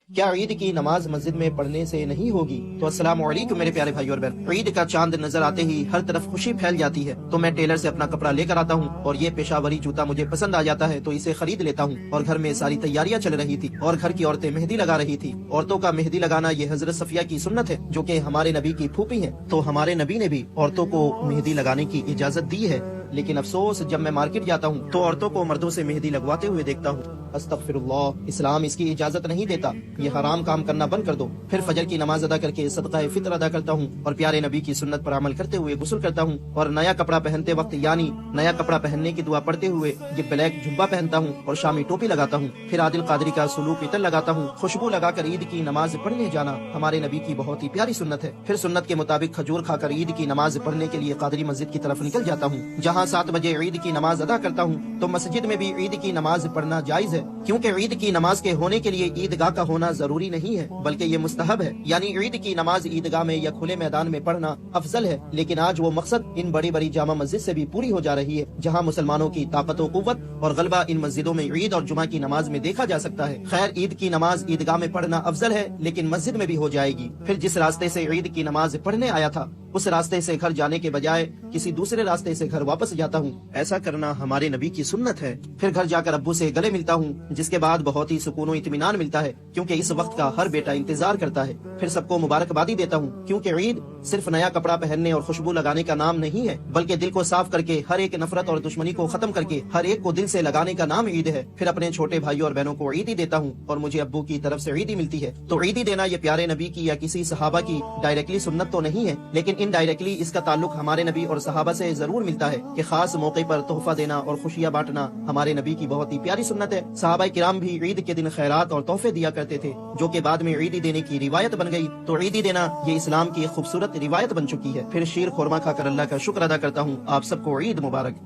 کیا عید کی نماز مسجد میں پڑھنے سے نہیں ہوگی؟ تو السلام علیکم میرے پیارے بھائی اور بہن، عید کا چاند نظر آتے ہی ہر طرف خوشی پھیل جاتی ہے، تو میں ٹیلر سے اپنا کپڑا لے کر آتا ہوں اور یہ پیشاوری جوتا مجھے پسند آ جاتا ہے تو اسے خرید لیتا ہوں، اور گھر میں ساری تیاریاں چل رہی تھی اور گھر کی عورتیں مہندی لگا رہی تھی۔ عورتوں کا مہندی لگانا یہ حضرت صفیہ کی سنت ہے جو کہ ہمارے نبی کی پھوپھی ہیں، تو ہمارے نبی نے بھی عورتوں کو مہندی لگانے کی اجازت دی ہے۔ لیکن افسوس، جب میں مارکیٹ جاتا ہوں تو عورتوں کو مردوں سے مہندی لگواتے ہوئے دیکھتا ہوں۔ استغفر اللہ، اسلام اس کی اجازت نہیں دیتا، یہ حرام کام کرنا بند کر دو۔ پھر فجر کی نماز ادا کر کے صدقہ فطر ادا کرتا ہوں اور پیارے نبی کی سنت پر عمل کرتے ہوئے غسل کرتا ہوں، اور نیا کپڑا پہنتے وقت یعنی نیا کپڑا پہننے کی دعا پڑھتے ہوئے یہ بلیک جھبا پہنتا ہوں اور شامی ٹوپی لگاتا ہوں۔ پھر عادل قادری کا سلوک عطر لگاتا ہوں۔ خوشبو لگا کر عید کی نماز پڑھنے جانا ہمارے نبی کی بہت ہی پیاری سنت ہے۔ پھر سنت کے مطابق کھجور کھا کر عید کی نماز پڑھنے کے لیے قادری مسجد کی طرف نکل جاتا ہوں، جہاں 7 بجے عید کی نماز ادا کرتا ہوں۔ تو مسجد میں بھی عید کی نماز پڑھنا جائز ہے، کیونکہ عید کی نماز کے ہونے کے لیے عیدگاہ کا ہونا ضروری نہیں ہے بلکہ یہ مستحب ہے، یعنی عید کی نماز عیدگاہ میں یا کھلے میدان میں پڑھنا افضل ہے۔ لیکن آج وہ مقصد ان بڑی بڑی جامع مسجد سے بھی پوری ہو جا رہی ہے، جہاں مسلمانوں کی طاقت و قوت اور غلبہ ان مسجدوں میں عید اور جمعہ کی نماز میں دیکھا جا سکتا ہے۔ خیر، عید کی نماز عیدگاہ میں پڑھنا افضل ہے لیکن مسجد میں بھی ہو جائے گی۔ پھر جس راستے سے عید کی نماز پڑھنے آیا تھا اس راستے سے گھر جانے کے بجائے کسی دوسرے راستے سے گھر واپس جاتا ہوں، ایسا کرنا ہمارے نبی کی سنت ہے۔ پھر گھر جا کر ابو سے گلے ملتا ہوں، جس کے بعد بہت ہی سکون و اطمینان ملتا ہے، کیونکہ اس وقت کا ہر بیٹا انتظار کرتا ہے۔ پھر سب کو مبارکبادی دیتا ہوں، کیونکہ عید صرف نیا کپڑا پہننے اور خوشبو لگانے کا نام نہیں ہے بلکہ دل کو صاف کر کے ہر ایک نفرت اور دشمنی کو ختم کر کے ہر ایک کو دل سے لگانے کا نام عید ہے۔ پھر اپنے چھوٹے بھائیوں اور بہنوں کو عیدی دیتا ہوں اور مجھے ابو کی طرف سے عیدی ملتی ہے۔ تو عیدی دینا یہ پیارے نبی کی یا کسی صحابہ کی ڈائریکٹلی سنت تو نہیں ہے، لیکن انڈائریکٹلی اس کا تعلق ہمارے نبی اور صحابہ سے ضرور ملتا ہے کہ خاص موقع پر تحفہ دینا اور خوشیاں بانٹنا ہمارے نبی کی بہت ہی پیاری سنت ہے۔ صحابہ کرام بھی عید کے دن خیرات اور تحفے دیا کرتے تھے، جو کہ بعد میں عیدی دینے کی روایت بن گئی۔ تو عیدی دینا یہ اسلام کی ایک خوبصورت روایت بن چکی ہے۔ پھر شیر خورما کھا کر اللہ کا شکر ادا کرتا ہوں۔ آپ سب کو عید مبارک۔